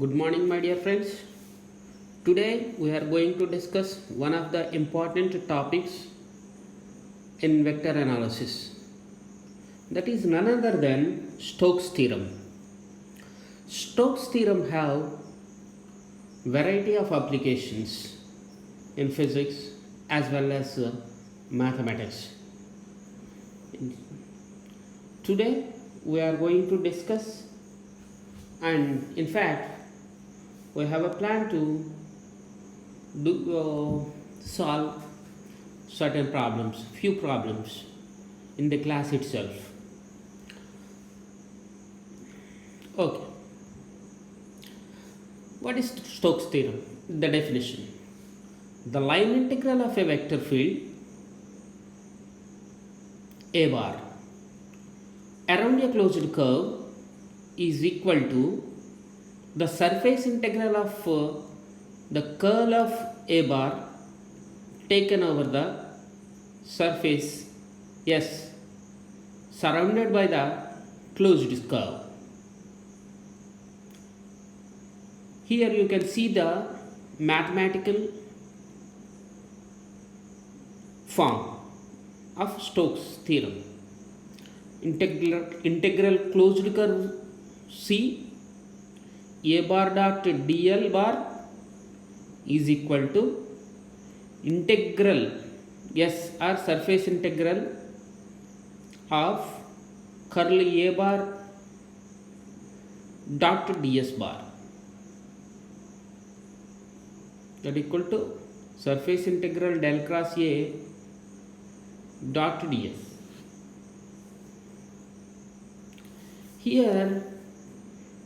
Good morning, my dear friends. Today we are going to discuss one of the important topics in vector analysis. That is none other than Stokes theorem. Stokes theorem have variety of applications in physics as well as mathematics. Today we are going to discuss, and in fact we have a plan to solve certain problems, few problems in the class itself. Okay, what is Stokes theorem? The definition: the line integral of a vector field a bar around a closed curve is equal to the surface integral of the curl of a bar taken over the surface S surrounded by the closed curve. Here you can see the mathematical form of Stokes theorem. Integral closed curve C a bar dot dl bar is equal to integral S or surface integral of curl a bar dot ds bar, that equal to surface integral del cross A dot ds. Here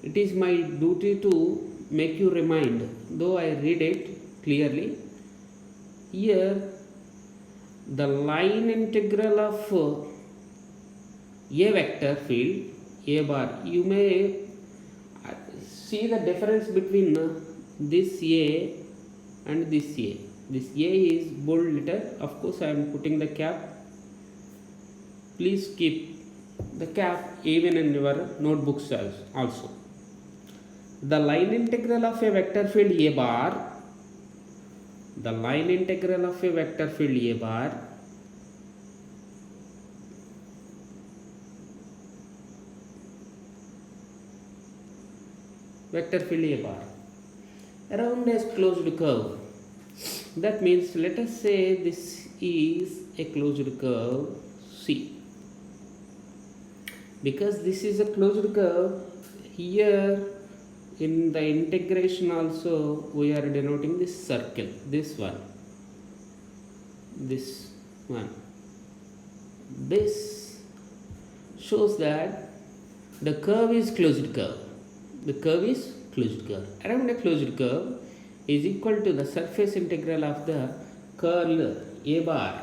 it is my duty to make you remind, though I read it clearly. Here the line integral of a vector field a bar, you may see the difference between this A and this A. This A is bold letter, of course I am putting the cap. Please keep the cap even in your notebooks also. The line integral of a vector field a bar, the line integral of a vector field a bar vector field a bar around a closed curve. That means let us say this is a closed curve C. Because this is a closed curve, here in the integration also we are denoting this circle, this one. This shows that the curve is closed curve. The curve is closed curve. Around a closed curve is equal to the surface integral of the curl a bar.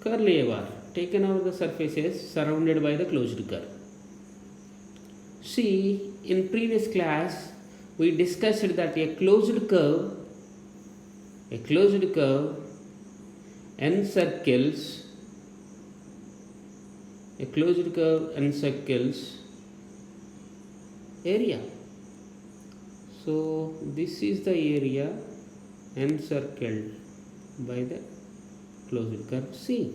Curl a bar taken over the surfaces surrounded by the closed curve. See, in previous class we discussed that a closed curve encircles area. So this is the area encircled by the closed curve C.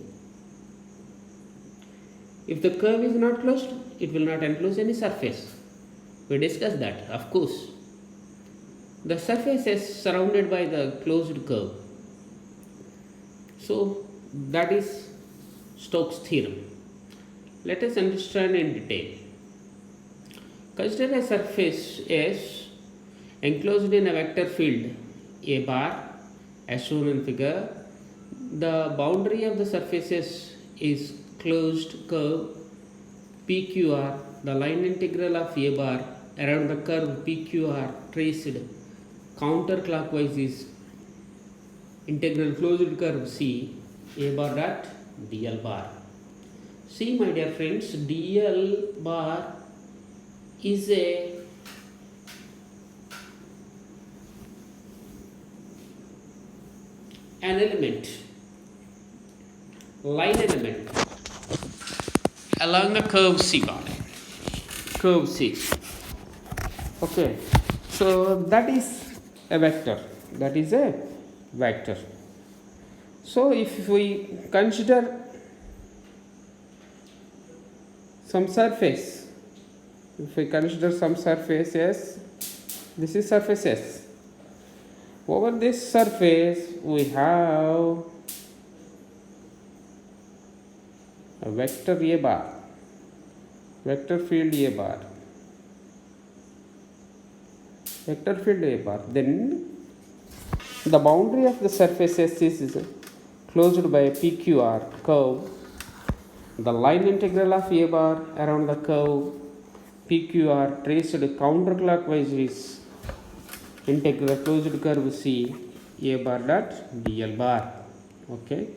If the curve is not closed, it will not enclose any surface. We discussed that, of course. The surface is surrounded by the closed curve. So that is Stokes theorem. Let us understand in detail. Consider a surface S enclosed in a vector field a bar as shown in figure. The boundary of the surfaces is closed curve PQR. The line integral of a bar around the curve PQR traced counterclockwise is integral closed curve C a bar dot dl bar. See, my dear friends, dl bar is an element, line element along the curve C bar. Curve C. Okay, so that is a vector. That is a vector. So if we consider some surface, if we consider some surface S, this is surface S. Over this surface we have a vector A bar, vector field A bar, vector field A bar. Then the boundary of the surface S is closed by a PQR curve. The line integral of A bar around the curve PQR traced counterclockwise is integral closed curve C A bar dot dl bar. Okay.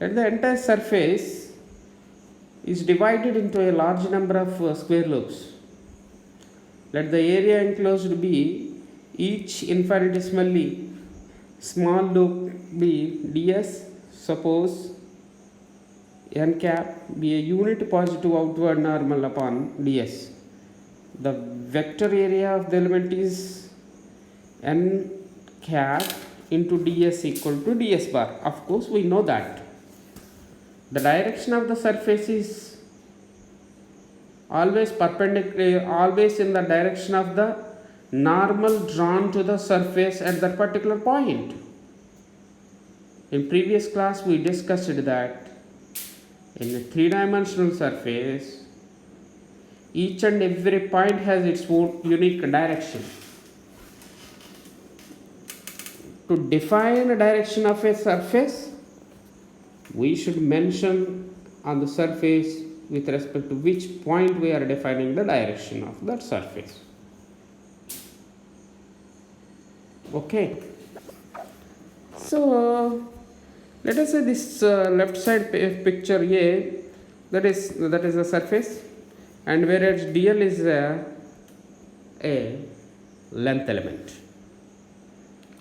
Let the entire surface is divided into a large number of square loops. Let the area enclosed be each infinitesimally small loop be ds. Suppose n cap be a unit positive outward normal upon ds. The vector area of the element is n cap into ds equal to ds bar. Of course, we know that the direction of the surface is always perpendicular, always in the direction of the normal drawn to the surface at that particular point. In previous class we discussed that in a three-dimensional surface each and every point has its own unique direction. To define a direction of a surface, we should mention on the surface with respect to which point we are defining the direction of that surface. Okay. So let us say this left side picture A, that is the surface, and whereas dl is a length element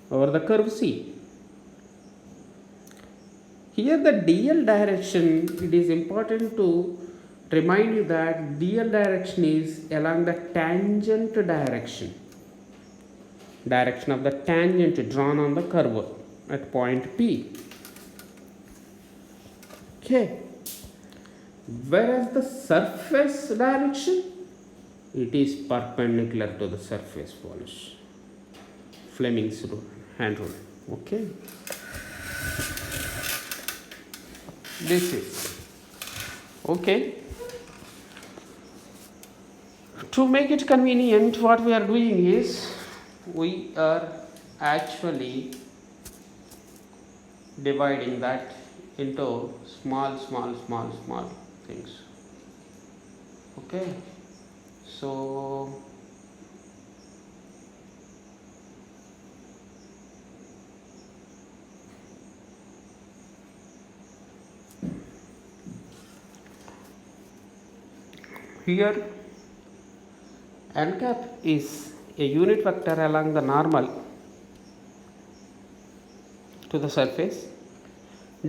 over the curve C. Here the dl direction, it is important to remind you that dl direction is along the tangent direction of the tangent drawn on the curve at point P. Okay. Whereas the surface direction, it is perpendicular to the surface, follows Fleming's rule, hand rule. Okay. This is okay. To make it convenient, what we are doing is we are actually dividing that into small things. Okay, so here n cap is a unit vector along the normal to the surface.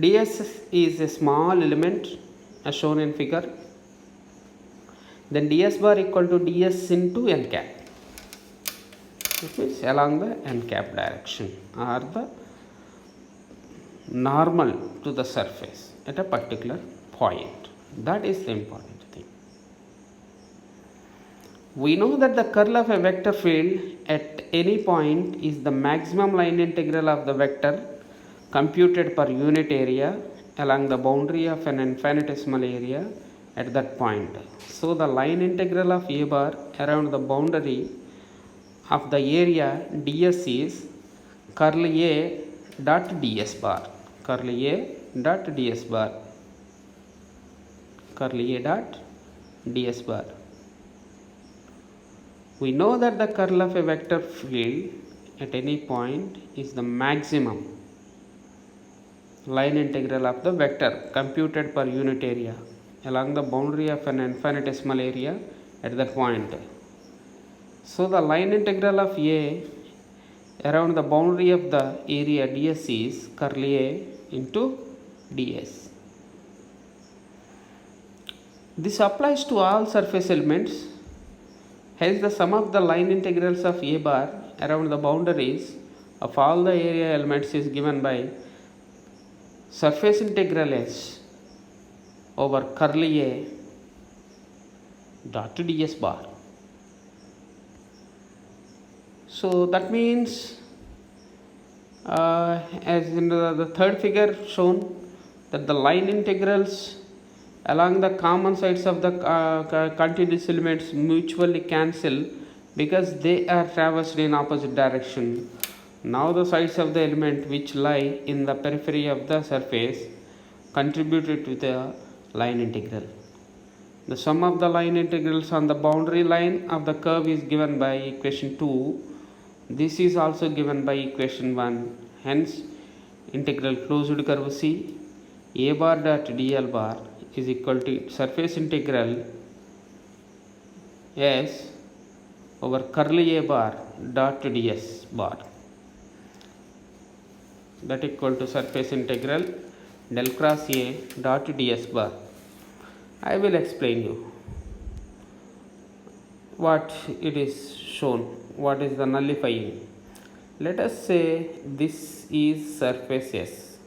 ds is a small element as shown in figure. Then ds bar equal to ds into n cap. It means along the n cap direction or the normal to the surface at a particular point. That is the important thing. We know that the curl of a vector field at any point is the maximum line integral of the vector computed per unit area along the boundary of an infinitesimal area at that point. So the line integral of a bar around the boundary of the area ds is curl a dot ds bar, curl a dot ds bar, curl a dot ds bar. We know that the curl of a vector field at any point is the maximum line integral of the vector computed per unit area along the boundary of an infinitesimal area at that point. So the line integral of A around the boundary of the area ds is curl A into ds. This applies to all surface elements. Hence, the sum of the line integrals of A bar around the boundaries of all the area elements is given by surface integral S over curly A dot to ds bar. So that means, as in the third figure shown, that the line integrals along the common sides of the continuous elements mutually cancel because they are traversed in opposite direction. Now the sides of the element which lie in the periphery of the surface contributed to the line integral. The sum of the line integrals on the boundary line of the curve is given by equation 2. This is also given by equation 1. Hence, integral closed curve C A bar dot dl bar is equal to surface integral S over curly A bar dot ds bar. That equal to surface integral del cross A dot ds bar. I will explain you what it is shown, what is the nullifying. Let us say this is surface S.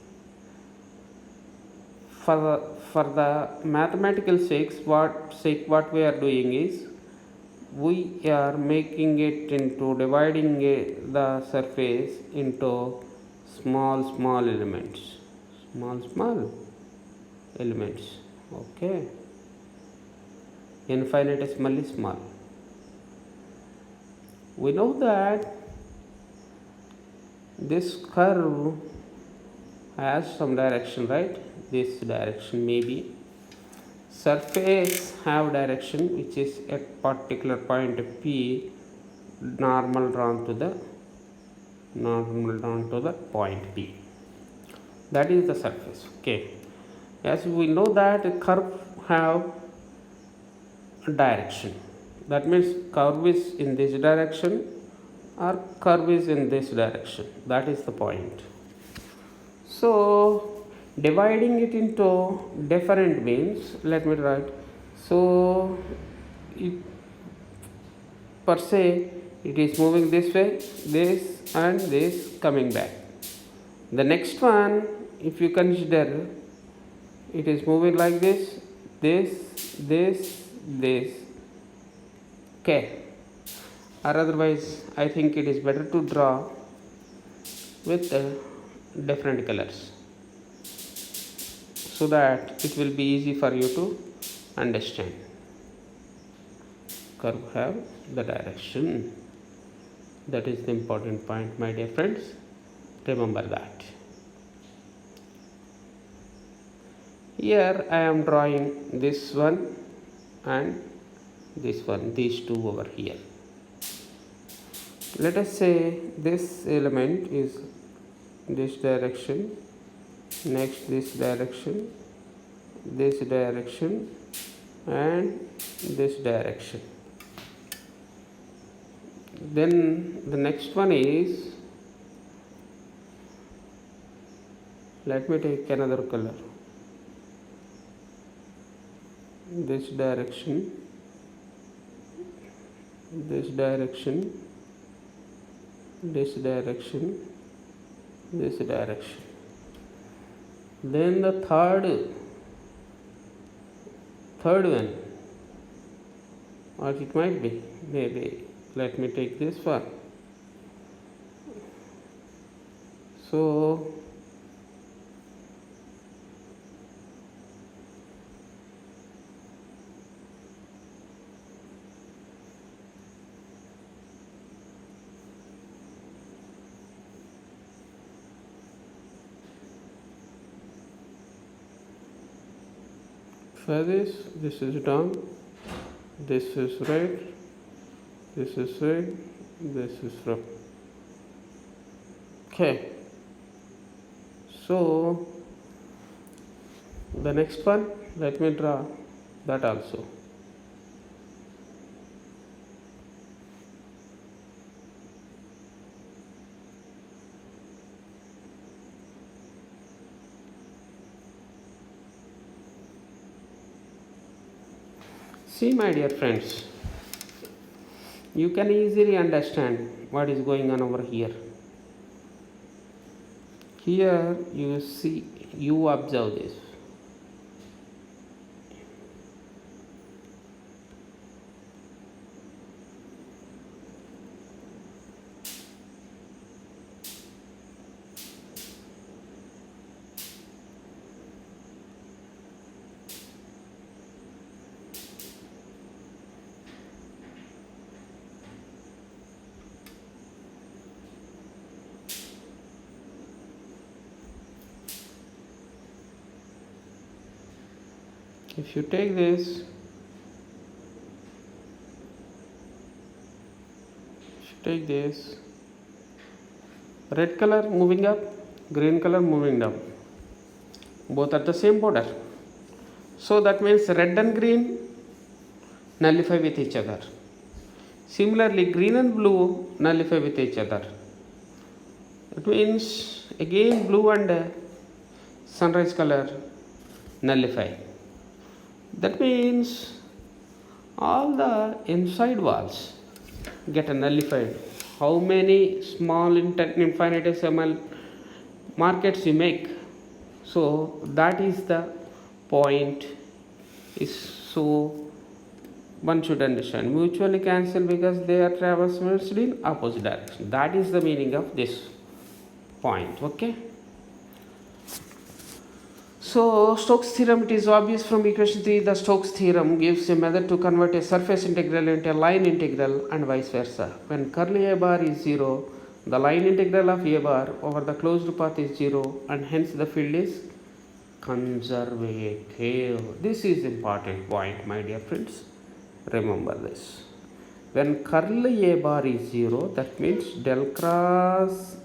For the mathematical sake, what we are doing is we are making it into dividing the surface into small elements, small elements. Okay, infinitesimally small. We know that this curve has some direction, right? This direction maybe. Surface have direction which is at particular point P, normal drawn to the point P. That is the surface. Okay. As we know that a curve have a direction. That means curve is in this direction or curve is in this direction. That is the point. So dividing it into different means, let me write. So it, per se it is moving this way, this and this coming back. The next one, if you consider, it is moving like this, this. Okay, or otherwise I think it is better to draw with different colors so that it will be easy for you to understand. Curve have the direction. That is the important point, my dear friends. Remember that. Here I am drawing this one and this one, these two over here. Let us say this element is this direction, next this direction and this direction. Then the next one is, let me take another color, this direction, this direction, then the third one, what it might be, maybe let me take this one. So for this is down, this is right, this is right, this is wrong. Okay, so the next one, let me draw that also. See, my dear friends, you can easily understand what is going on over here. Here you see, you observe this. If you take this, red color moving up, green color moving down, both at the same border. So that means red and green nullify with each other. Similarly, green and blue nullify with each other. It means again blue and sunrise color nullify. That means all the inside walls get nullified. How many small infinitesimal markets you make? So that is the point. Is so one should understand. Mutually cancel because they are traversed in opposite direction. That is the meaning of this point. Okay. So Stokes theorem, it is obvious from equation 3. The Stokes theorem gives a method to convert a surface integral into a line integral and vice versa. When curly a bar is 0, the line integral of a bar over the closed path is 0 and hence the field is conservative. This is important point, my dear friends. Remember this. When curly a bar is 0, that means del cross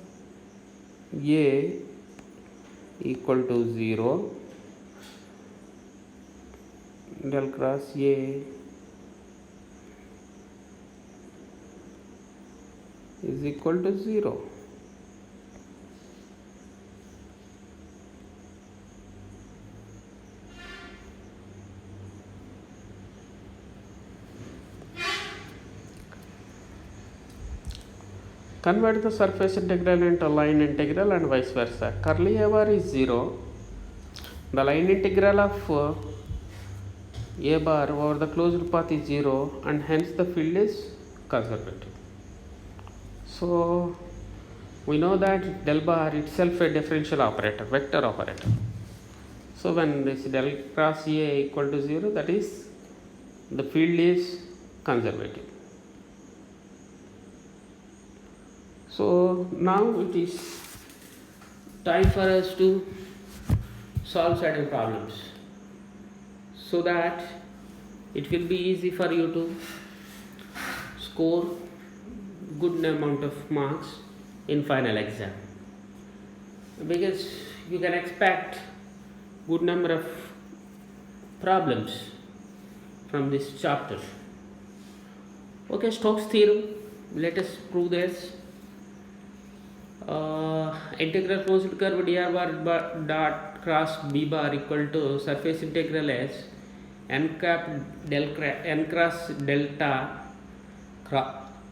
A equal to 0, del cross A is equal to 0. Convert the surface integral into line integral and vice versa. Curly A bar is 0. The line integral of A bar over the closed path is 0 and hence the field is conservative. So we know that del bar itself a differential operator, vector operator. So when this del cross A equal to 0, that is the field is conservative. So now it is time for us to solve certain problems so that it will be easy for you to score good amount of marks in final exam, because you can expect good number of problems from this chapter. Okay, Stokes theorem, let us prove this. Integral closed curve dr bar dot cross b bar equal to surface integral as n cap n cross delta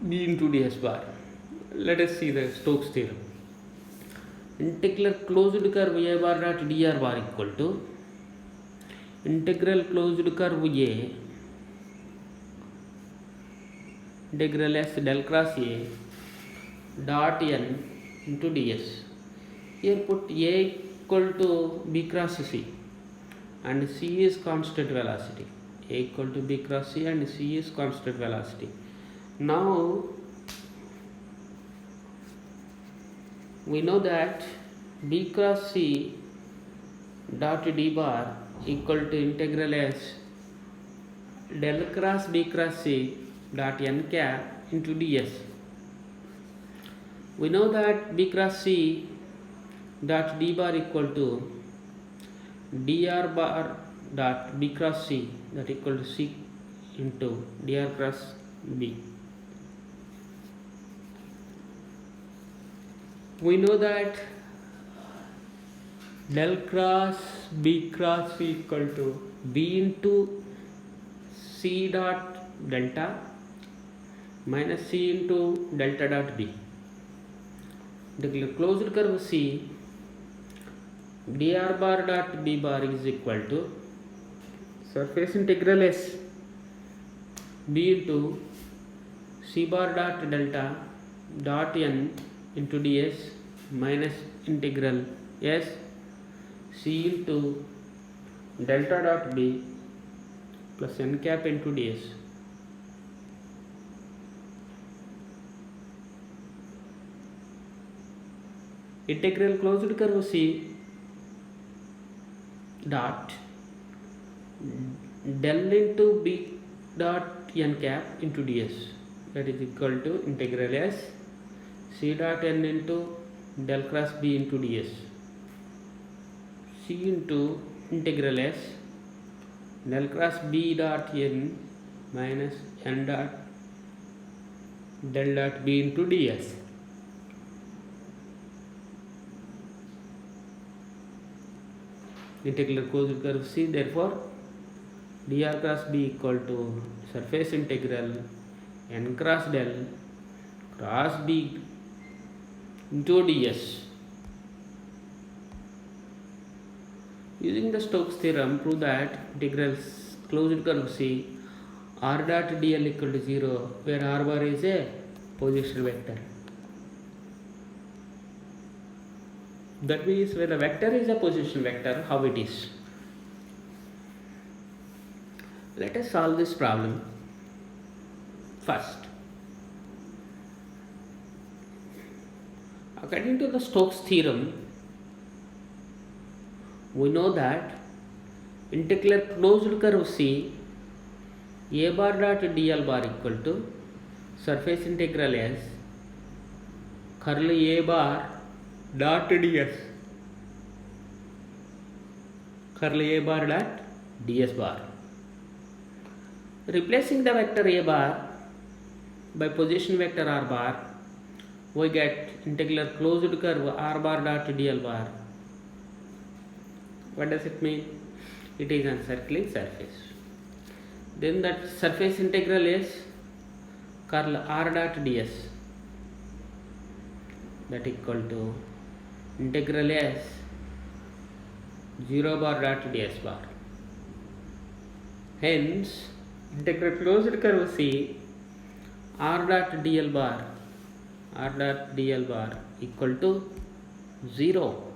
b into ds bar. Let us see the Stokes theorem. Integral closed curve a bar dot dr bar equal to integral closed curve a integral s del cross a dot n into ds. Here put a equal to b cross c and c is constant velocity. A equal to b cross c and c is constant velocity. Now we know that b cross c dot d bar equal to integral s del cross b cross c dot n cap into ds. We know that b cross c dot d bar equal to dr bar dot b cross c, that equal to c into dr cross b. We know that del cross b cross c equal to b into C dot delta minus C into delta dot B. The closed curve C dr bar dot B bar is equal to surface integral S B into C bar dot delta dot N into ds minus integral S C into delta dot B plus n cap into ds. Integral closed curve C dot del into B dot n cap into ds, that is equal to integral S C dot n into del cross B into ds. C into integral S del cross B dot n minus n dot del dot B into ds. Integral closed curve C, therefore dr cross B equal to surface integral n cross del cross B into ds. Using the Stokes theorem, prove that integral closed curve C r dot dl equal to 0, where r bar is a position vector. That means when a vector is a position vector, how it is. Let us solve this problem first. According to the Stokes theorem, we know that integral closed curve C a bar dot dl bar equal to surface integral S curl a bar dot ds, curl a bar dot ds bar. Replacing the vector a bar by position vector r bar, we get integral closed curve r bar dot dl bar. What does it mean? It is encircling surface. Then that surface integral is curl r dot ds, that equal to integral S 0 bar dot ds bar. Hence, integral closed curve C r dot dl bar equal to 0.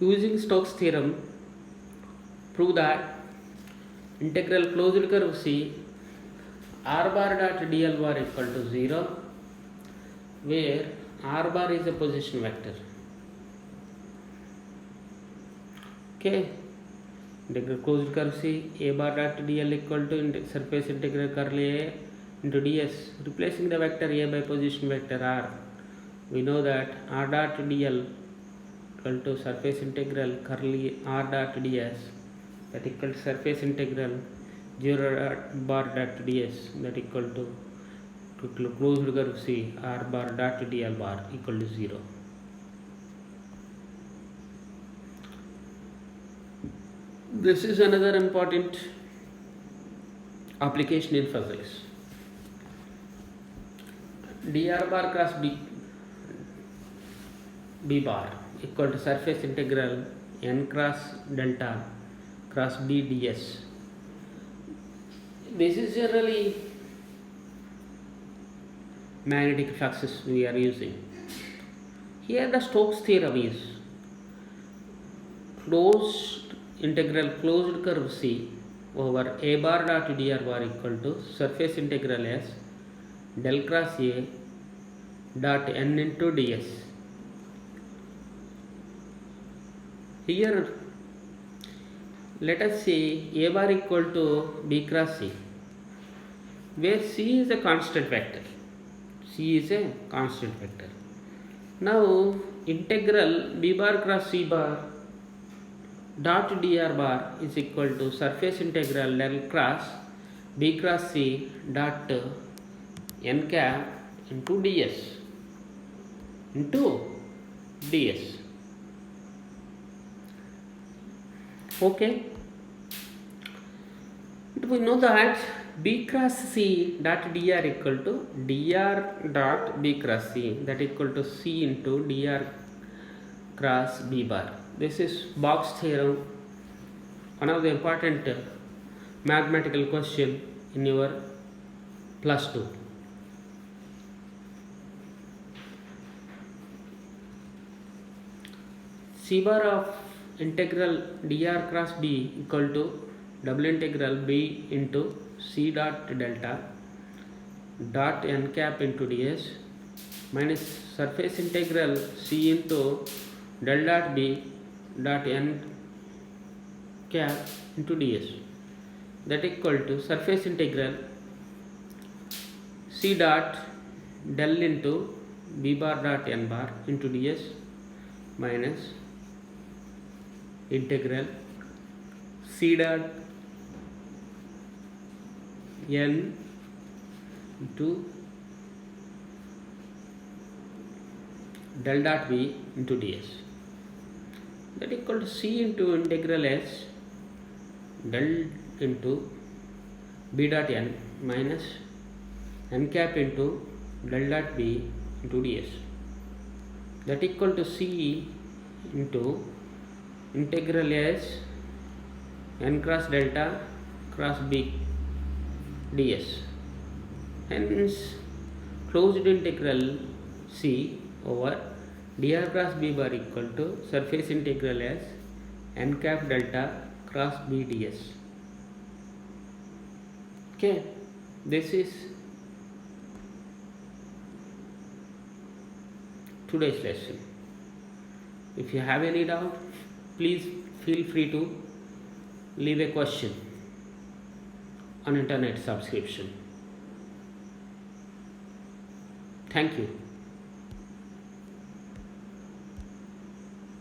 Using Stokes theorem, prove that integral closed curve C r bar dot dl bar equal to 0, where r bar is a position vector. Okay, integral closed curve C a bar dot dl equal to surface integral curl A into ds. Replacing the vector A by position vector r, we know that r dot dl equal to surface integral curl r dot ds, that equal to surface integral 0 dot bar dot ds, that equal to closed curve C r bar dot dl bar equal to 0. This is another important application in physics. dr bar cross B bar equal to surface integral n cross delta cross B ds. This is generally magnetic fluxes we are using. Here the Stokes theorem is integral closed curve C over a bar dot dr bar equal to surface integral S del cross A dot n into ds. Here let us say a bar equal to b cross C, where C is a constant vector. Now integral b bar cross C bar dot dr bar is equal to surface integral del cross b cross C dot n cap into ds. Okay, we know that b cross c dot dr equal to dr dot b cross c, that equal to c into dr cross b bar. This is Box theorem, one of the important mathematical question in your plus 2. C bar of integral dr cross b equal to double integral b into c dot delta dot n cap into ds minus surface integral c into del dot b dot n cap into ds, that equal to surface integral c dot del into b bar dot n bar into ds minus integral c dot n into del dot b into ds, that equal to c into integral s del into b dot n minus n cap into del dot b into ds, that equal to c into integral s n cross delta cross b ds. Hence closed integral c over dr cross b bar equal to surface integral s n cap delta cross b ds. Okay, this is today's lesson. If you have any doubt, please feel free to leave a question on internet subscription. Thank you.